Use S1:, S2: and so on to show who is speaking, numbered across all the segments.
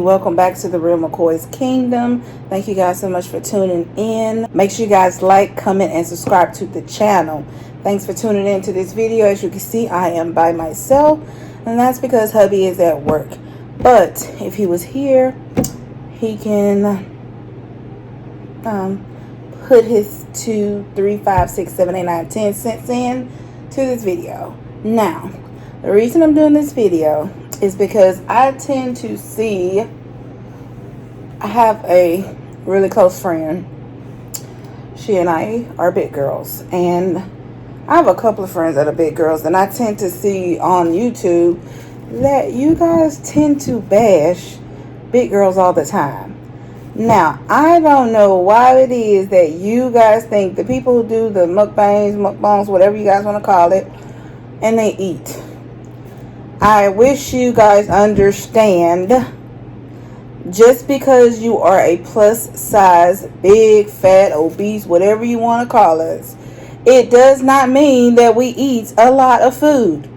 S1: welcome back to the real McCoy's Kingdom. Thank you guys so much for tuning in. Make sure you guys like, comment, and subscribe to the channel. Thanks for tuning in to this video. As you can see, I am by myself, and that's because hubby is at work. But if he was here, he can put his 2, 3, 5, 6, 7, 8, 9, 10 cents in to this video. Now, the reason I'm doing this video is because I tend to see, I have a really close friend. She and I are big girls, and I have a couple of friends that are big girls, and I tend to see on YouTube that you guys tend to bash big girls all the time. Now, I don't know why it is that you guys think the people who do the mukbangs, whatever you guys want to call it, and they eat. I wish you guys understand, just because you are a plus size, big, fat, obese, whatever you want to call us, it does not mean that we eat a lot of food.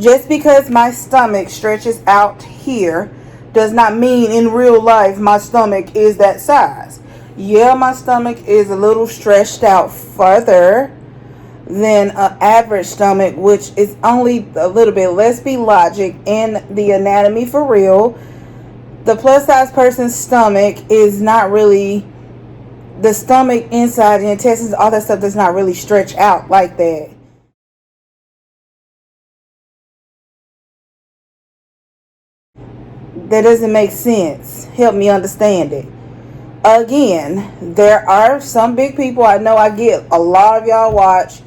S1: Just because my stomach stretches out here does not mean in real life my stomach is that size. Yeah, my stomach is a little stretched out further than an average stomach, which is only a little bit. Let's be logic in the anatomy for real. The plus size person's stomach is not really, the stomach inside, the intestines, all that stuff does not really stretch out like that. That doesn't make sense. Help me understand it. Again, there are some big people. I know I get a lot of y'all watch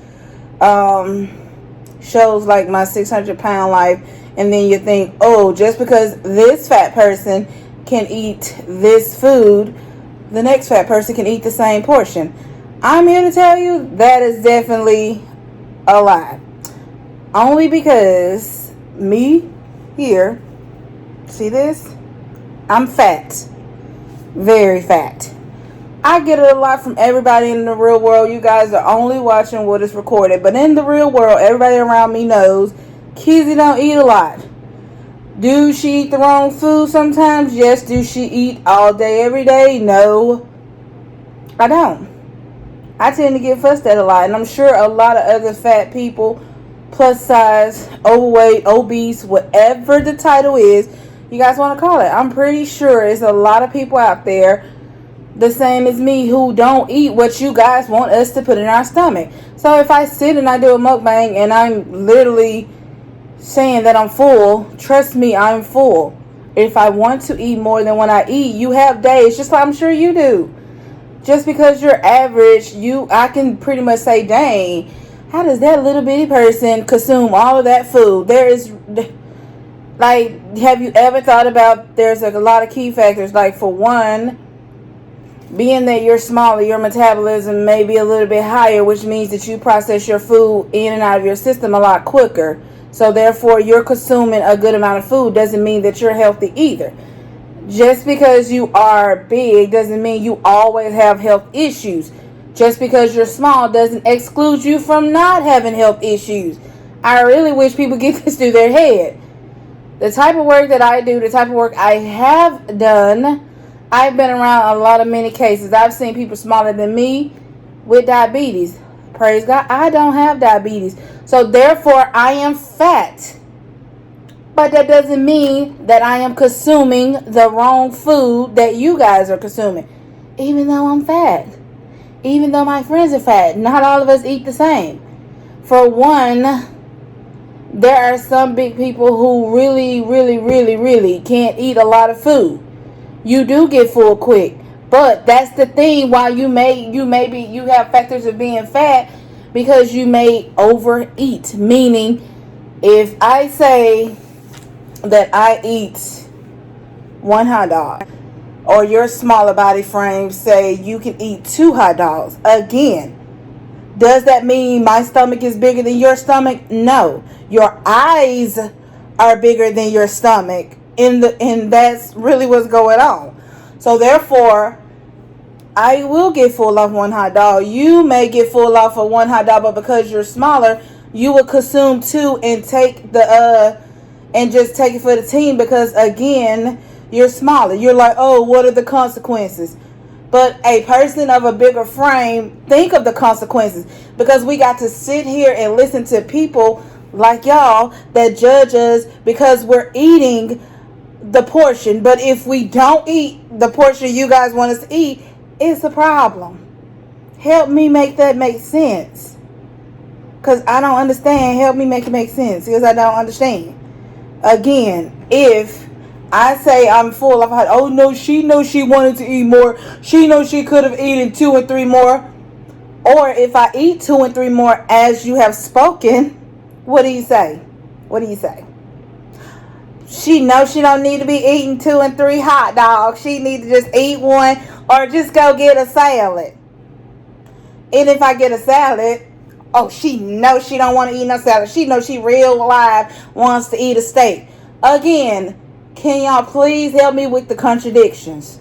S1: shows like My 600 Pound Life, and then you think, oh, just because this fat person can eat this food, the next fat person can eat the same portion. I'm here to tell you that is definitely a lie. Only because me here, see this? I'm fat. Very fat. I get it a lot from everybody in the real world. You guys are only watching what is recorded. But in the real world, everybody around me knows Kizzie don't eat a lot. Do she eat the wrong food sometimes? Yes. Do she eat all day, every day? No, I don't. I tend to get fussed at a lot. And I'm sure a lot of other fat people, plus size, overweight, obese, whatever the title is, you guys want to call it. I'm pretty sure there's a lot of people out there the same as me who don't eat what you guys want us to put in our stomach. So if I sit and I do a mukbang and I'm literally saying that I'm full, trust me, I'm full. If I want to eat more than what I eat, you have days, just like I'm sure you do. Just because you're average, I can pretty much say, dang, how does that little bitty person consume all of that food? There is, like, have you ever thought about, there's a lot of key factors. Like, for one, being that you're smaller, your metabolism may be a little bit higher, which means that you process your food in and out of your system a lot quicker. So therefore, you're consuming a good amount of food doesn't mean that you're healthy either. Just because you are big doesn't mean you always have health issues. Just because you're small doesn't exclude you from not having health issues. I really wish people get this through their head. The type of work that I do, the type of work I have done, I've been around a lot of many cases. I've seen people smaller than me with diabetes. Praise God, I don't have diabetes. So therefore, I am fat. But that doesn't mean that I am consuming the wrong food that you guys are consuming. Even though I'm fat. Even though my friends are fat. Not all of us eat the same. For one, there are some big people who really can't eat a lot of food. You do get full quick. But that's the thing, why you have factors of being fat, because you may overeat. Meaning, if I say that I eat one hot dog, or your smaller body frame say you can eat 2 hot dogs, again, does that mean my stomach is bigger than your stomach? No. Your eyes are bigger than your stomach, and that's really what's going on. So therefore, I will get full off one hot dog. You may get full off of one hot dog, but because you're smaller, you will consume 2 and take the and just take it for the team, because again, you're smaller. You're like, oh, what are the consequences? But a person of a bigger frame, think of the consequences. Because we got to sit here and listen to people like y'all that judge us because we're eating the portion. But if we don't eat the portion you guys want us to eat, it's a problem. Help me make that make sense. Because I don't understand. Help me make it make sense. Because I don't understand. Again, if I say I'm full, I've had, oh no, she knows she wanted to eat more. She knows she could have eaten 2 or 3 more. Or if I eat 2 and 3 more as you have spoken, what do you say? What do you say? She knows she don't need to be eating 2 and 3 hot dogs. She need to just eat one or just go get a salad. And if I get a salad, oh, she knows she don't want to eat no salad. She knows she real live wants to eat a steak. Again, can y'all please help me with the contradictions?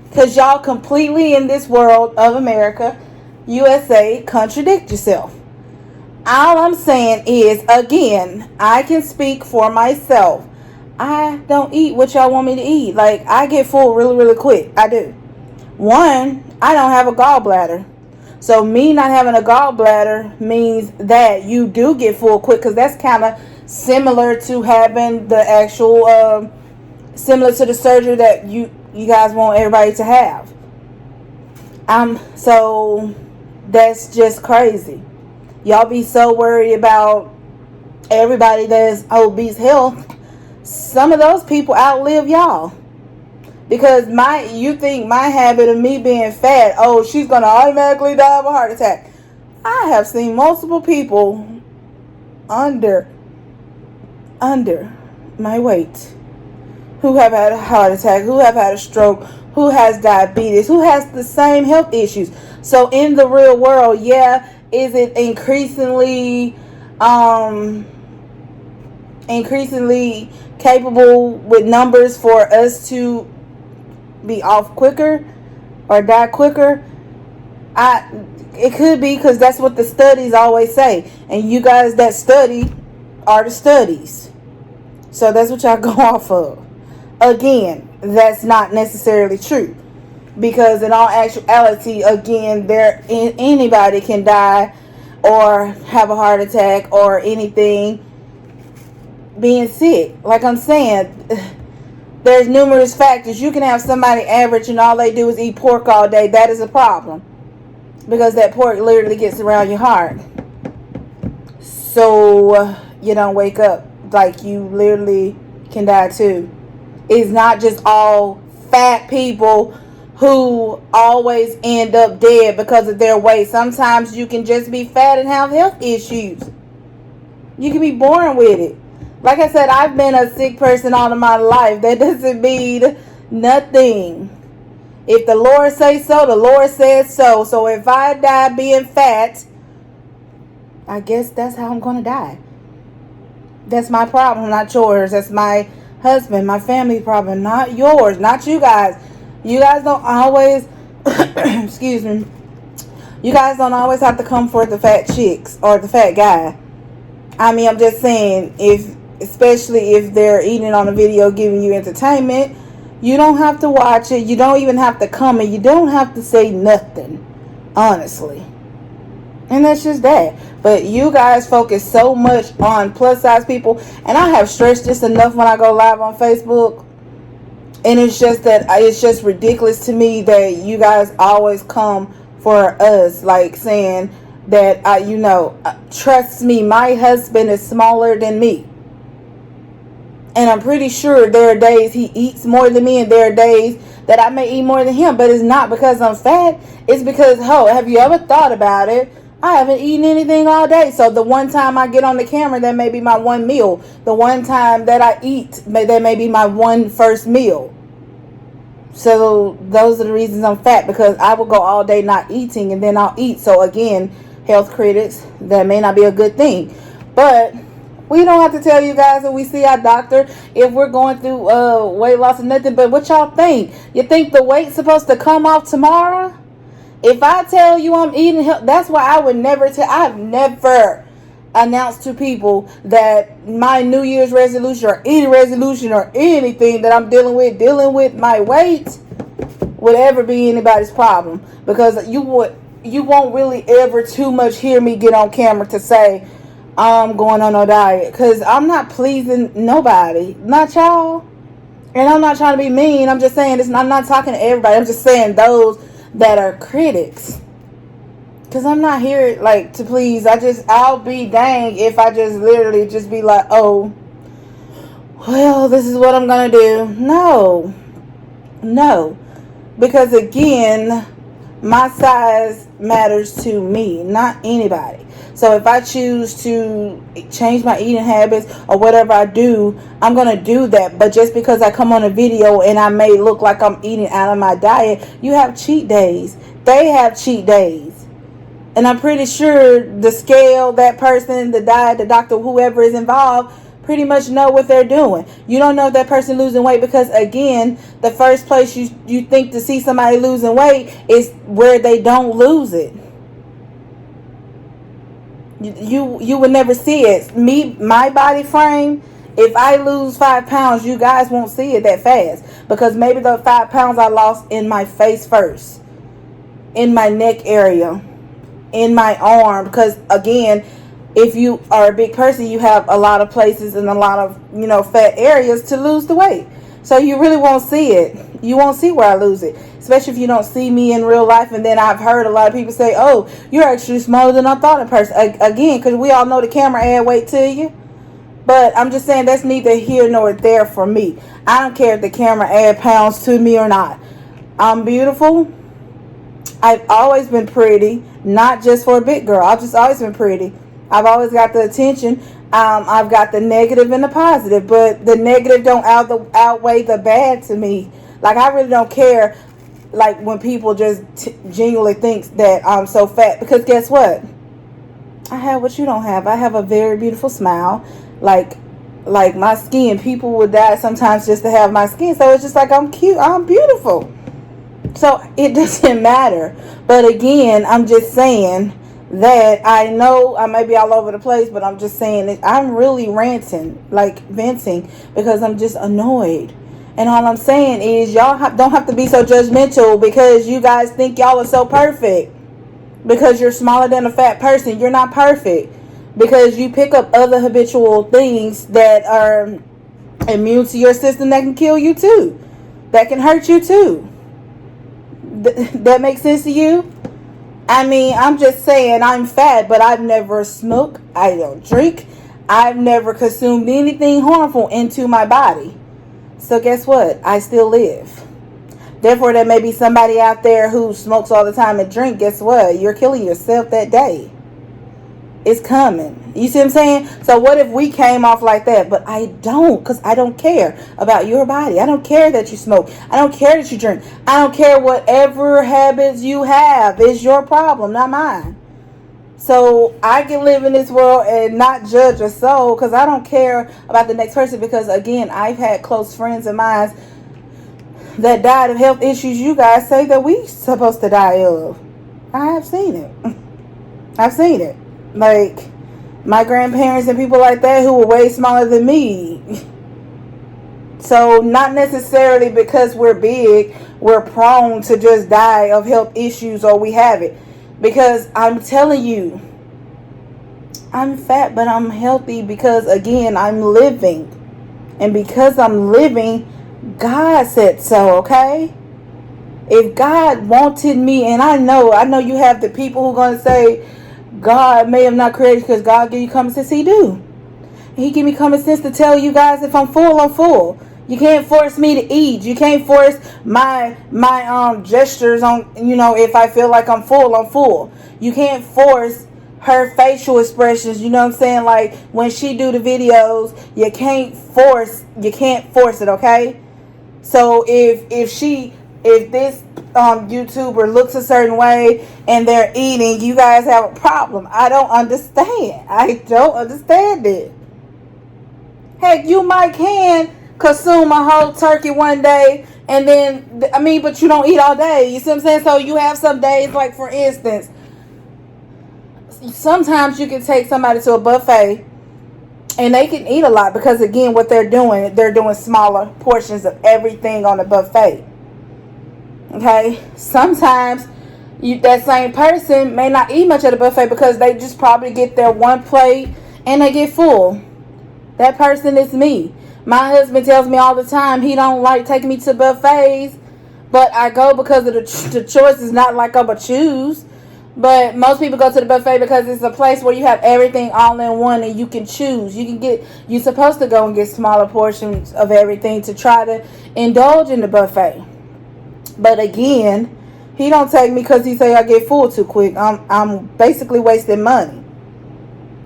S1: Because y'all completely in this world of America, USA, contradict yourself. All I'm saying is, again, I can speak for myself. I don't eat what y'all want me to eat. Like, I get full really, really quick. I do. One, I don't have a gallbladder. So me not having a gallbladder means that you do get full quick, because that's kind of similar to having the actual, similar to the surgery that you guys want everybody to have. So that's just crazy. Y'all be so worried about everybody that's obese health. Some of those people outlive y'all. Because you think my habit of me being fat, oh, she's going to automatically die of a heart attack. I have seen multiple people under my weight who have had a heart attack, who have had a stroke, who has diabetes, who has the same health issues. So in the real world, yeah, is it increasingly capable with numbers for us to be off quicker or die quicker? It could be, because that's what the studies always say, and you guys that study are the studies, so that's what y'all go off of. Again, that's not necessarily true, because in all actuality, again, anybody can die or have a heart attack or anything being sick. Like I'm saying, there's numerous factors. You can have somebody average and all they do is eat pork all day. That is a problem, because that pork literally gets around your heart. So you don't wake up. Like, you literally can die too. It's not just all fat people who always end up dead because of their weight. Sometimes you can just be fat and have health issues. You can be born with it. Like I said, I've been a sick person all of my life. That doesn't mean nothing. If the Lord says so, the Lord says so. So if I die being fat, I guess that's how I'm going to die. That's my problem, not yours. That's my husband, my family problem, not yours, not you guys. You guys don't always, excuse me, you guys don't always have to come for the fat chicks or the fat guy. I mean, I'm just saying, especially if they're eating on a video giving you entertainment, you don't have to watch it. You don't even have to comment. You don't have to say nothing, honestly. And that's just that. But you guys focus so much on plus size people, and I have stressed this enough when I go live on Facebook, and it's just ridiculous to me that you guys always come for us, like saying that trust me, my husband is smaller than me, and I'm pretty sure there are days he eats more than me, and there are days that I may eat more than him. But it's not because I'm fat. It's because, have you ever thought about it? I haven't eaten anything all day. So the one time I get on the camera, that may be my one meal. The one time that I eat, that may be my one first meal. So those are the reasons I'm fat, because I will go all day not eating and then I'll eat. So again, health critics, that may not be a good thing. But we don't have to tell you guys when we see our doctor if we're going through weight loss or nothing. But what y'all think? You think the weight's supposed to come off tomorrow? If I tell you I'm eating health, that's why I would never I've never, announce to people that my New Year's resolution or any resolution or anything that I'm dealing with my weight would ever be anybody's problem, because you won't really ever too much hear me get on camera to say I'm going on no diet, because I'm not pleasing nobody, not y'all. And I'm not trying to be mean. I'm just saying this. I'm not talking to everybody. I'm just saying those that are critics. Because I'm not here like to please. I'll be dang if I just literally just be like, oh, well, this is what I'm going to do. No. Because again, my size matters to me, not anybody. So if I choose to change my eating habits or whatever I do, I'm going to do that. But just because I come on a video and I may look like I'm eating out of my diet, you have cheat days. They have cheat days. And I'm pretty sure the scale, that person, the diet, the doctor, whoever is involved, pretty much know what they're doing. You don't know if that person losing weight because, again, the first place you think to see somebody losing weight is where they don't lose it. You would never see it. My body frame, if I lose 5 pounds, you guys won't see it that fast, because maybe the 5 pounds I lost in my face first, in my neck area, in my arm, because again, if you are a big person, you have a lot of places and a lot of fat areas to lose the weight. So you really won't see it. You won't see where I lose it, especially if you don't see me in real life. And then I've heard a lot of people say, oh, you're actually smaller than I thought in person. Again, because we all know the camera add weight to you. But I'm just saying that's neither here nor there for me. I don't care if the camera add pounds to me or not. I'm beautiful. I've always been pretty, not just for a big girl. I've just always been pretty. I've always got the attention. I've got the negative and the positive, but the negative don't outweigh the bad to me. Like, I really don't care, like, when people just genuinely think that I'm so fat, because guess what? I have what you don't have. I have a very beautiful smile. Like my skin, people would die sometimes just to have my skin. So it's just like, I'm cute, I'm beautiful. So it doesn't matter. But again, I'm just saying that I know I may be all over the place, but I'm just saying that I'm really ranting, like venting, because I'm just annoyed. And all I'm saying is y'all don't have to be so judgmental because you guys think y'all are so perfect. Because you're smaller than a fat person. You're not perfect. Because you pick up other habitual things that are immune to your system that can kill you too. That can hurt you too. That makes sense to you? I mean, I'm just saying I'm fat, but I've never smoked. I don't drink. I've never consumed anything harmful into my body. So guess what? I still live. Therefore, there may be somebody out there who smokes all the time and drink. Guess what? You're killing yourself that day. It's coming. You see what I'm saying? So what if we came off like that? But I don't, because I don't care about your body. I don't care that you smoke. I don't care that you drink. I don't care whatever habits you have. It's your problem, not mine. So I can live in this world and not judge a soul, because I don't care about the next person. Because again, I've had close friends of mine that died of health issues you guys say that we supposed to die of. I have seen it. I've seen it. Like my grandparents and people like that who were way smaller than me. So not necessarily because we're big, we're prone to just die of health issues or we have it. Because I'm telling you, I'm fat, but I'm healthy because, again, I'm living. And because I'm living, God said so, okay? If God wanted me, and I know you have the people who are going to say, God may have not created because God gave you common sense. He do. He give me common sense to tell you guys if I'm full, I'm full. You can't force me to eat. You can't force my gestures on, if I feel like I'm full, I'm full. You can't force her facial expressions, you know what I'm saying? Like when she do the videos, you can't force it, okay? So if this YouTuber looks a certain way and they're eating, you guys have a problem. I don't understand it. Heck, you might can consume a whole turkey one day and then, but you don't eat all day. You see what I'm saying? So you have some days, like for instance, sometimes you can take somebody to a buffet and they can eat a lot because, again, what they're doing smaller portions of everything on the buffet. Okay? Sometimes that same person may not eat much at the buffet because they just probably get their one plate and they get full. That person is me. My husband tells me all the time he don't like taking me to buffets, but I go because of the choice is not like I'm a choose. But most people go to the buffet because it's a place where you have everything all in one and you can choose. You're supposed to go and get smaller portions of everything to try to indulge in the buffet. But again, he don't take me because he say I get full too quick. I'm basically wasting money.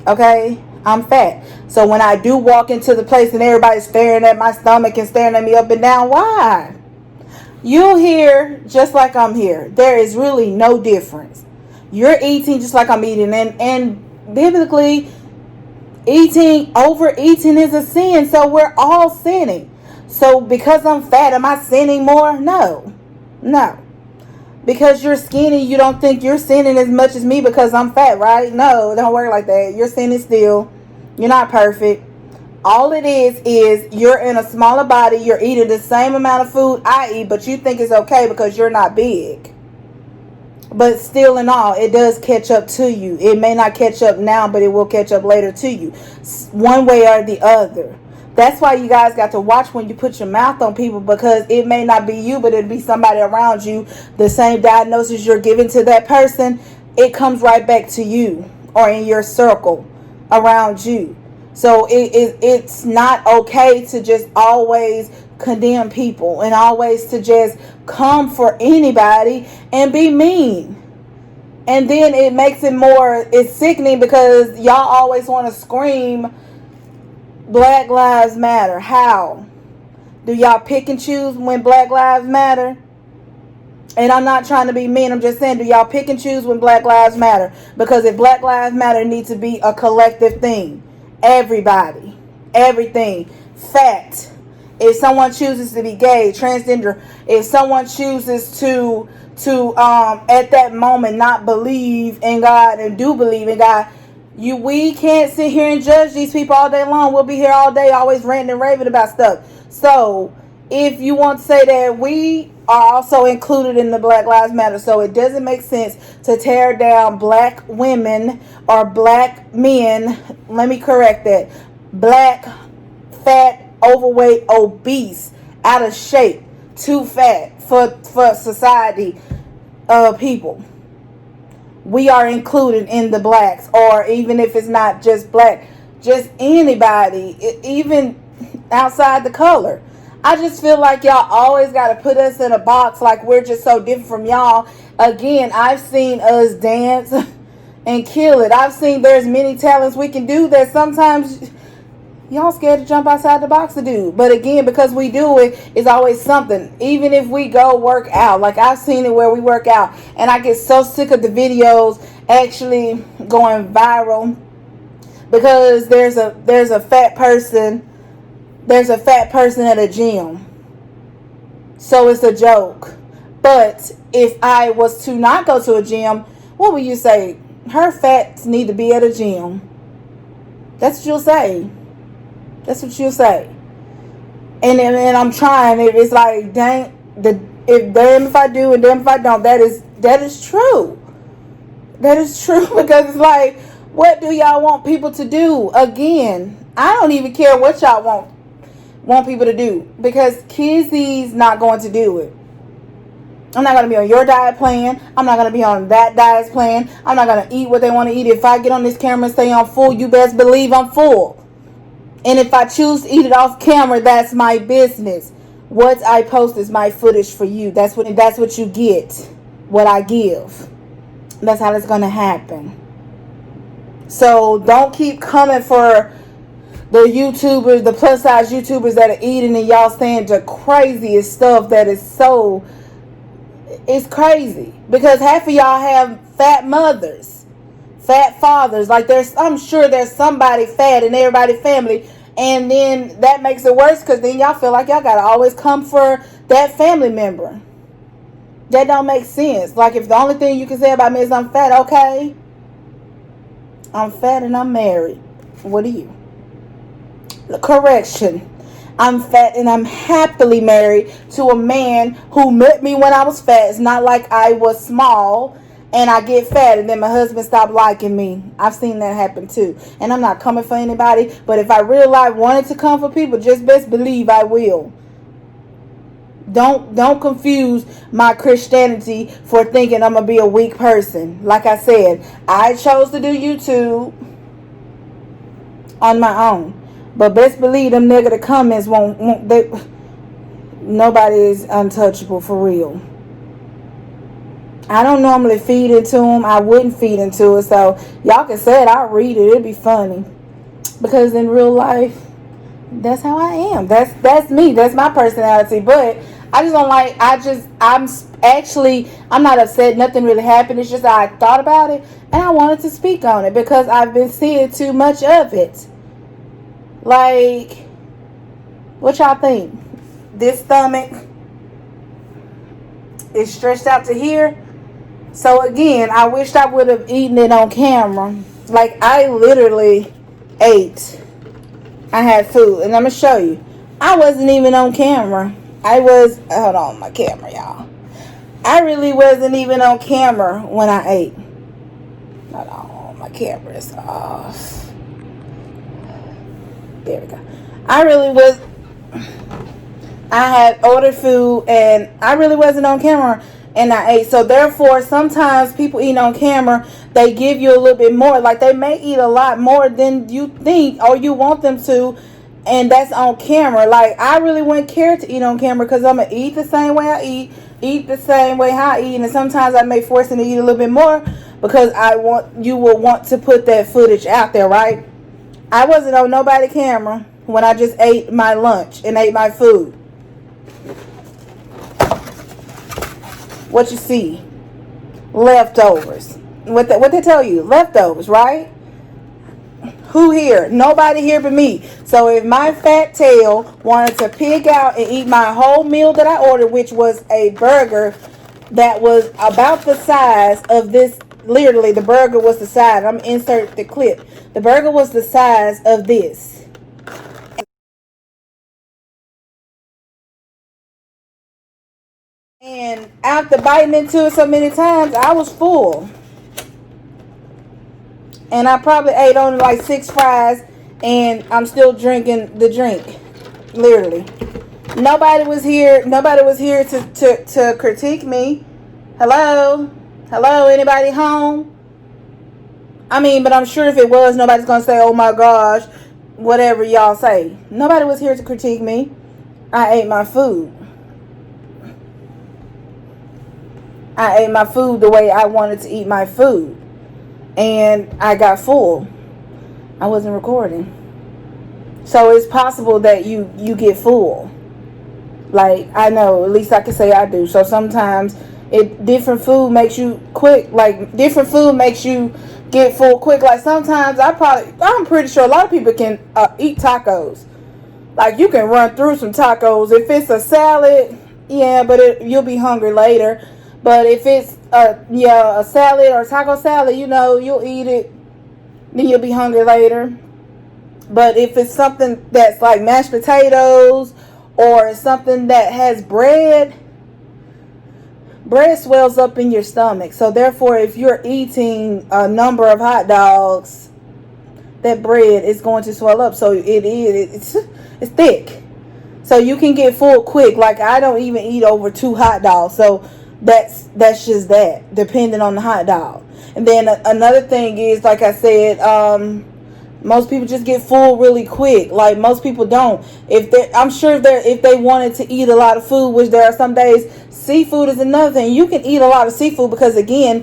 S1: Okay? I'm fat. So when I do walk into the place and everybody's staring at my stomach and staring at me up and down, why? You're here just like I'm here. There is really no difference. You're eating just like I'm eating. And biblically, overeating is a sin. So we're all sinning. So because I'm fat, am I sinning more? No. Because you're skinny, you don't think you're sinning as much as me because I'm fat, right? No, it don't work like that. You're sinning still. You're not perfect. All it is you're in a smaller body. You're eating the same amount of food I eat, but you think it's okay because you're not big. But still in all, it does catch up to you. It may not catch up now, but it will catch up later to you. One way or the other. That's why you guys got to watch when you put your mouth on people, because it may not be you, but it'll be somebody around you. The same diagnosis you're giving to that person, it comes right back to you or in your circle around you. So it's not okay to just always condemn people and always to just come for anybody and be mean. And then it makes it it's sickening because y'all always want to scream Black Lives Matter. How? Do y'all pick and choose when Black Lives Matter? And I'm not trying to be mean. I'm just saying, do y'all pick and choose when Black Lives Matter? Because if Black Lives Matter, it needs to be a collective thing. Everybody. Everything. Fact. If someone chooses to be gay, transgender, if someone chooses to at that moment not believe in God and do believe in God, we can't sit here and judge these people all day long. We'll be here all day always ranting and raving about stuff. So if you want to say that we are also included in the Black Lives Matter, so it doesn't make sense to tear down black women or black men. Let me correct that. Black, fat, overweight, obese, out of shape, too fat for society people. We are included in the blacks, or even if it's not just black, just anybody, even outside the color. I just feel like y'all always got to put us in a box like we're just so different from y'all. Again, I've seen us dance and kill it. I've seen there's many talents we can do that sometimes y'all scared to jump outside the box to do. But again, because we do it, it's always something. Even if we go work out, like I've seen it where we work out, and I get so sick of the videos actually going viral because there's a fat person at a gym. So it's a joke. But if I was to not go to a gym, what would you say? Her fats need to be at a gym. That's what you'll say. That's what you'll say. And I'm trying. It's like, dang, damn if I do and damn if I don't. That is true. That is true because it's like, what do y'all want people to do? Again, I don't even care what y'all want people to do, because Kizzie's not going to do it. I'm not going to be on your diet plan. I'm not going to be on that diet plan. I'm not going to eat what they want to eat. If I get on this camera and say I'm full, you best believe I'm full. And if I choose to eat it off camera, that's my business. What I post is my footage for you. That's what you get. What I give. That's how it's going to happen. So don't keep coming for the YouTubers, the plus size YouTubers that are eating and y'all saying the craziest stuff that is so... It's crazy. Because half of y'all have fat mothers. Fat fathers. Like I'm sure there's somebody fat in everybody's family. And then that makes it worse because then y'all feel like y'all got to always come for that family member. That don't make sense. Like if the only thing you can say about me is I'm fat, okay. I'm fat and I'm married. What are you? Correction. I'm fat and I'm happily married to a man who met me when I was fat. It's not like I was small and I get fat and then my husband stopped liking me. I've seen that happen too. And I'm not coming for anybody, but if I really wanted to come for people, just best believe I will. Don't confuse my Christianity for thinking I'm gonna be a weak person. Like I said, I chose to do YouTube on my own. But best believe them negative comments won't they, nobody is untouchable for real. I don't normally feed into them. I wouldn't feed into it. So y'all can say it. I'll read it. It'd be funny. Because in real life, that's how I am. That's me. That's my personality. But I just don't like, I'm not upset. Nothing really happened. It's just I thought about it and I wanted to speak on it because I've been seeing too much of it. Like, what y'all think? This stomach is stretched out to here. So again, I wished I would have eaten it on camera. Like, I literally ate. I had food. And I'm going to show you. I wasn't even on camera. Hold on, my camera, y'all. I really wasn't even on camera when I ate. Hold on, my camera is off. There we go. I had ordered food and I really wasn't on camera and I ate. So therefore, sometimes people eat on camera, they give you a little bit more. Like they may eat a lot more than you think or you want them to. And that's on camera. Like I really wouldn't care to eat on camera because I'm going to eat the same way I eat the same way how I eat. And sometimes I may force them to eat a little bit more because you will want to put that footage out there, right? I wasn't on nobody's camera when I just ate my lunch and ate my food. What you see? Leftovers. What they tell you? Leftovers, right? Who here? Nobody here but me. So if my fat tail wanted to pig out and eat my whole meal that I ordered, which was a burger that was about the size of this. Literally, the burger was the size. I'm going to insert the clip. The burger was the size of this. And after biting into it so many times, I was full. And I probably ate only like 6 fries. And I'm still drinking the drink. Literally. Nobody was here. Nobody was here to critique me. Hello? Hello? Anybody home? I mean, but I'm sure if it was, nobody's going to say, oh my gosh, whatever y'all say. Nobody was here to critique me. I ate my food. I ate my food the way I wanted to eat my food. And I got full. I wasn't recording. So it's possible that you get full. Like, I know, at least I can say I do. So sometimes different food makes you quick. Like, different food makes you get full quick. Like, sometimes I'm pretty sure a lot of people can eat tacos. Like, you can run through some tacos. If it's a salad, yeah, but you'll be hungry later. But if it's a salad or taco salad, you'll eat it, then you'll be hungry later. But if it's something that's like mashed potatoes or something that has bread swells up in your stomach. So therefore, if you're eating a number of hot dogs, that bread is going to swell up. So it's thick. So you can get full quick. Like, I don't even eat over 2 hot dogs. So that's just that, depending on the hot dog. And then another thing is, like I said, most people just get full really quick. Like, most people don't. I'm sure if they wanted to eat a lot of food, which there are some days, seafood is another thing. You can eat a lot of seafood because, again,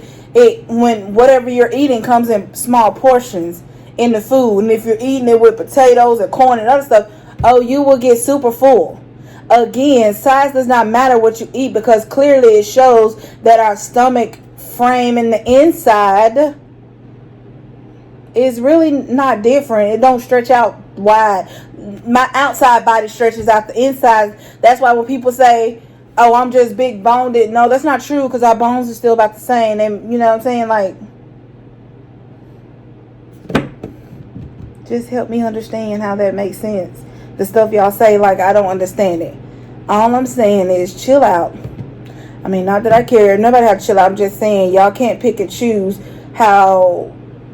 S1: when whatever you're eating comes in small portions in the food. And if you're eating it with potatoes and corn and other stuff, you will get super full. Again, size does not matter what you eat because clearly it shows that our stomach frame in the inside is really not different. It don't stretch out wide. My outside body stretches out the inside. That's why when people say, oh, I'm just big boned, no, that's not true because our bones are still about the same. And you know what I'm saying? Like, Just help me understand how that makes sense. The stuff y'all say like I don't understand it. All I'm saying is chill out. I mean, not that I care. Nobody have to chill out. I'm just saying y'all can't pick and choose how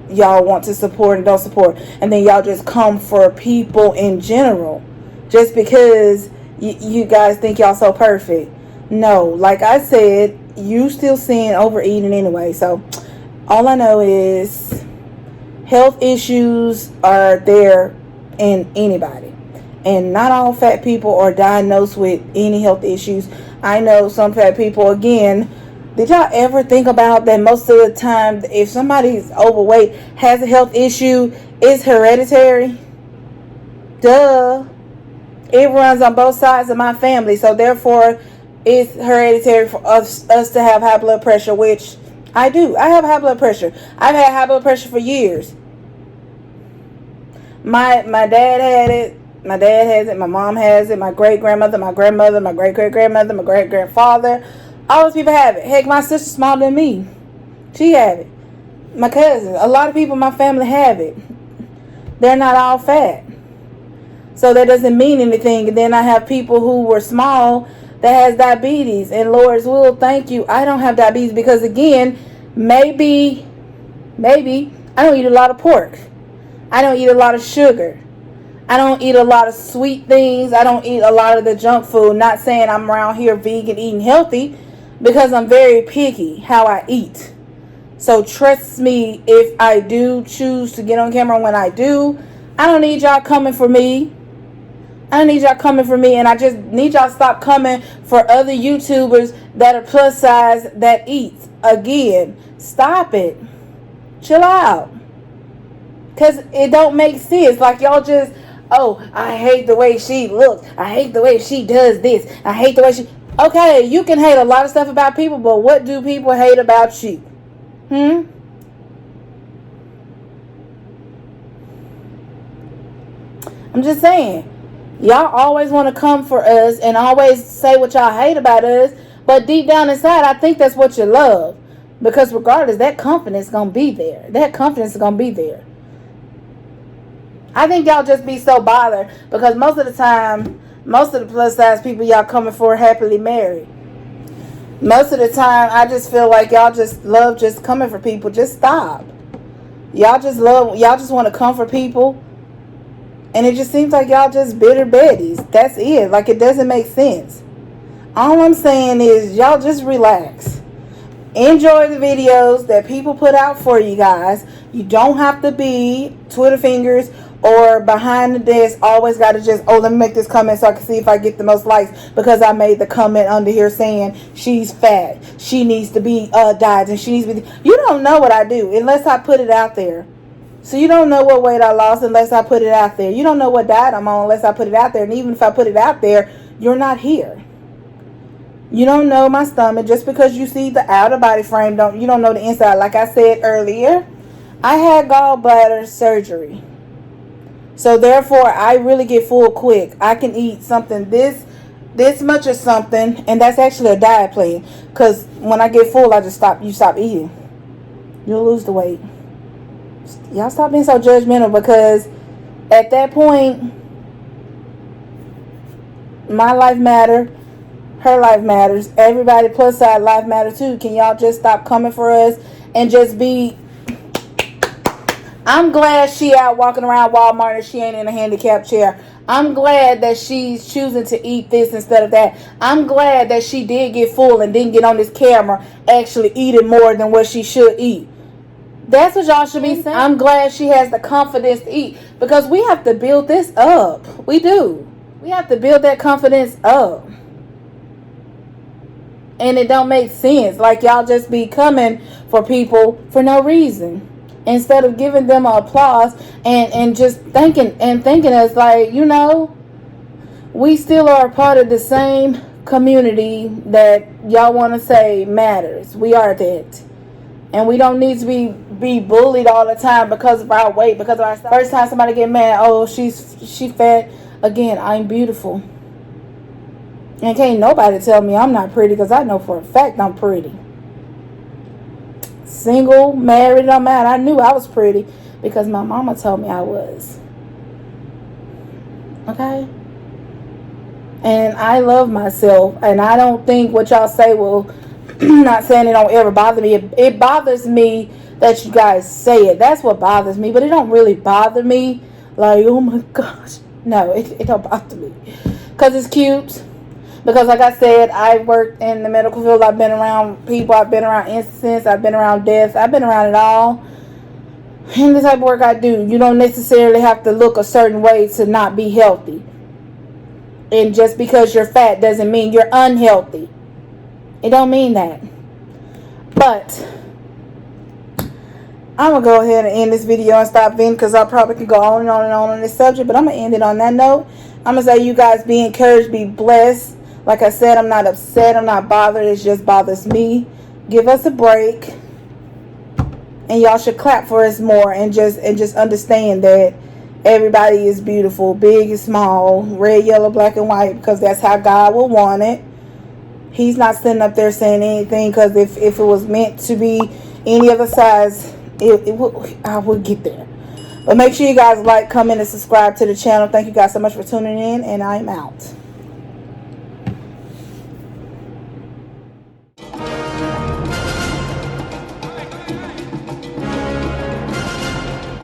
S1: y'all want to support and don't support. And then y'all just come for people in general. Just because you guys think y'all so perfect. No, like I said, you still seeing overeating anyway. So all I know is health issues are there in anybody. And not all fat people are diagnosed with any health issues. I know some fat people, again, did y'all ever think about that most of the time if somebody's overweight, has a health issue, it's hereditary? Duh. It runs on both sides of my family, so therefore it's hereditary for us to have high blood pressure, which I do. I have high blood pressure. I've had high blood pressure for years. My dad had it. My dad has it. My mom has it. My great-grandmother, my grandmother, my great-great-grandmother, my great-grandfather. All those people have it. Heck, my sister's smaller than me. She have it. My cousin. A lot of people in my family have it. They're not all fat. So that doesn't mean anything. And then I have people who were small that has diabetes. And Lord's will, thank you, I don't have diabetes because, again, maybe I don't eat a lot of pork. I don't eat a lot of sugar. I don't eat a lot of sweet things. I don't eat a lot of the junk food. Not saying I'm around here vegan, eating healthy, because I'm very picky how I eat. So trust me, if I do choose to get on camera when I do, I don't need y'all coming for me. I don't need y'all coming for me, and I just need y'all stop coming for other YouTubers that are plus size that eat. Again, stop it. Chill out. Because it don't make sense. Like y'all just, oh, I hate the way she looks. I hate the way she does this. I hate the way she... Okay, you can hate a lot of stuff about people, but what do people hate about you? I'm just saying. Y'all always want to come for us and always say what y'all hate about us, but deep down inside, I think that's what you love. Because regardless, that confidence is going to be there. That confidence is going to be there. I think y'all just be so bothered because most of the time, most of the plus size people y'all coming for are happily married. Most of the time, I just feel like y'all just love just coming for people. Just stop. Y'all just want to come for people. And it just seems like y'all just bitter betties. That's it. Like, it doesn't make sense. All I'm saying is y'all just relax. Enjoy the videos that people put out for you guys. You don't have to be Twitter fingers or behind the desk. Always got to just, oh, let me make this comment so I can see if I get the most likes because I made the comment under here saying she's fat. She needs to be dieting. She needs to be... You don't know what I do unless I put it out there. So you don't know what weight I lost unless I put it out there. You don't know what diet I'm on unless I put it out there. And even if I put it out there, you're not here. You don't know my stomach. Just because you see the outer body frame, you don't know the inside. Like I said earlier, I had gallbladder surgery. So therefore, I really get full quick. I can eat something this much or something, and that's actually a diet plan. Because when I get full, I just stop. You stop eating. You'll lose the weight. Y'all stop being so judgmental because at that point, my life matters, her life matters, everybody plus side life matters too. Can y'all just stop coming for us and just be... I'm glad she out walking around Walmart and she ain't in a handicapped chair. I'm glad that she's choosing to eat this instead of that. I'm glad that she did get full and didn't get on this camera actually eating more than what she should eat. That's what y'all should be saying. I'm glad she has the confidence to eat because we have to build this up. We do. We have to build that confidence up. And it don't make sense. Like y'all just be coming for people for no reason. Instead of giving them applause and just thanking us like, you know, we still are a part of the same community that y'all want to say matters. We are that. And we don't need to be bullied all the time because of our weight, because of our stuff. First time somebody get mad, oh, she fat. Again, I'm beautiful. And can't nobody tell me I'm not pretty because I know for a fact I'm pretty. Single, married, no matter. I knew I was pretty because my mama told me I was. Okay? And I love myself, and I don't think what y'all say will, not saying it don't ever bother me. It bothers me that you guys say it. That's what bothers me, but it don't really bother me. Like, oh my gosh. No, it don't bother me. Because it's cute. Because like I said, I worked in the medical field. I've been around people. I've been around incidents. I've been around deaths. I've been around it all. And the type of work I do, you don't necessarily have to look a certain way to not be healthy. And just because you're fat doesn't mean you're unhealthy. It don't mean that. But I'm going to go ahead and end this video and stop venting, because I probably could go on and on and on this subject. But I'm going to end it on that note. I'm going to say you guys be encouraged, be blessed. Like I said, I'm not upset. I'm not bothered. It just bothers me. Give us a break. And y'all should clap for us more, and just understand that everybody is beautiful, big and small, red, yellow, black, and white, because that's how God will want it. He's not sitting up there saying anything, because if it was meant to be any other size, I would get there. But make sure you guys like, comment, and subscribe to the channel. Thank you guys so much for tuning in, and I'm out.